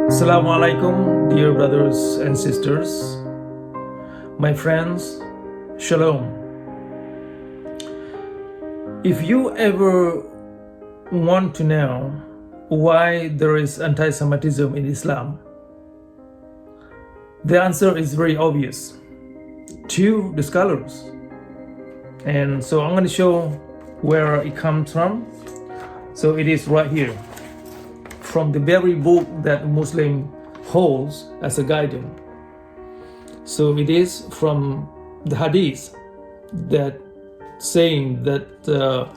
Assalamu alaikum, dear brothers and sisters, my friends, shalom. If you ever want to know why there is anti-Semitism in Islam, the answer is very obvious to the scholars. And so I'm going to show where it comes from. So it is right here, from the very book that Muslim holds as a guidance. So it is from the hadith that saying that the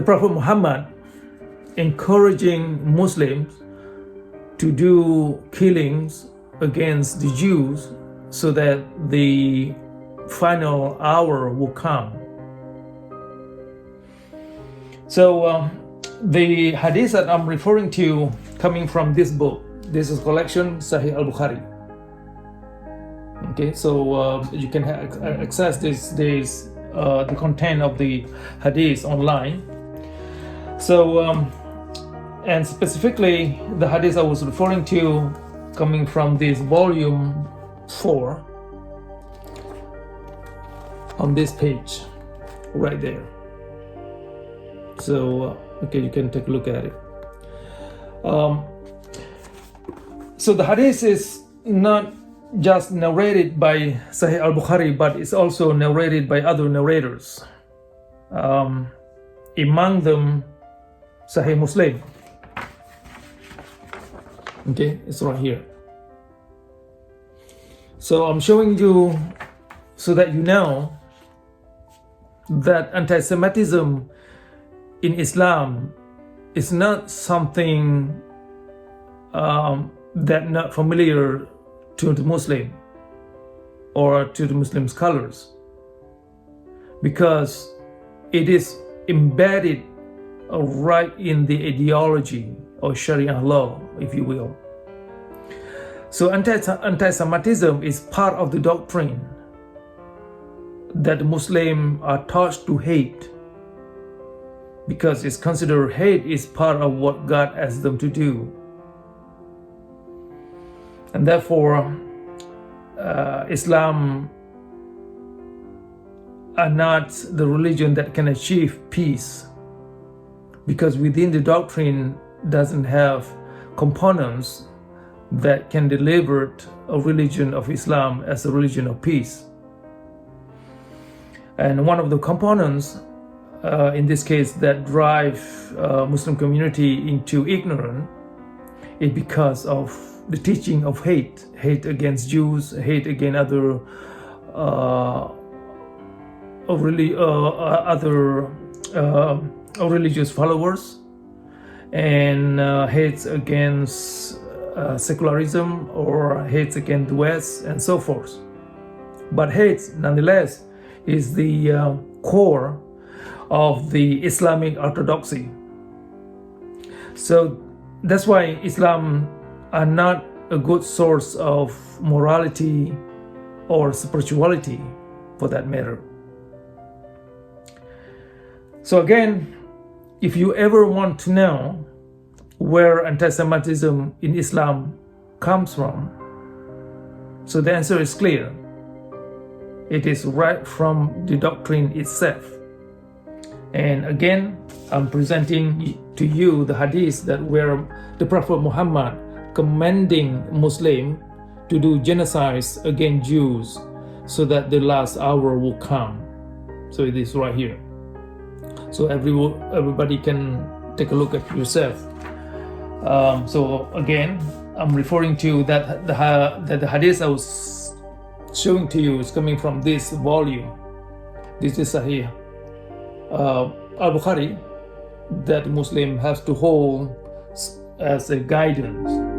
Prophet Muhammad encouraging Muslims to do killings against the Jews so that the final hour will come. So the hadith that I'm referring to coming from this book, this is collection Sahih al-Bukhari. Okay, so you can access the content of the hadith online. So and specifically the hadith I was referring to coming from this volume 4 on this page right there. So okay, you can take a look at it. So the hadith is not just narrated by Sahih al-Bukhari, but it's also narrated by other narrators. Among them, Sahih Muslim. Okay, it's right here. So I'm showing you so that you know that anti-Semitism in Islam is not something that not familiar to the Muslim or to the Muslim scholars, because it is embedded right in the ideology of Sharia law, if you will. So anti-Semitism is part of the doctrine that Muslims are taught to hate, because it's considered hate is part of what God asked them to do. And therefore, Islam are not the religion that can achieve peace, because within the doctrine doesn't have components that can deliver a religion of Islam as a religion of peace. And one of the components in this case that drive Muslim community into ignorance is because of the teaching of hate against Jews, hate against other religious followers, and hates against secularism or hates against the West and so forth. But hate, nonetheless, is the core of the Islamic orthodoxy. So that's why Islam are not a good source of morality or spirituality for that matter. So again, if you ever want to know where anti-Semitism in Islam comes from, so the answer is clear. It is right from the doctrine itself. And again, I'm presenting to you the hadith that where the Prophet Muhammad commanding Muslims to do genocides against Jews so that the last hour will come. So it is right here. So everybody can take a look at yourself. So again, I'm referring to that the hadith I was showing to you is coming from this volume. This is Sahih al-Bukhari that Muslim has to hold as a guidance.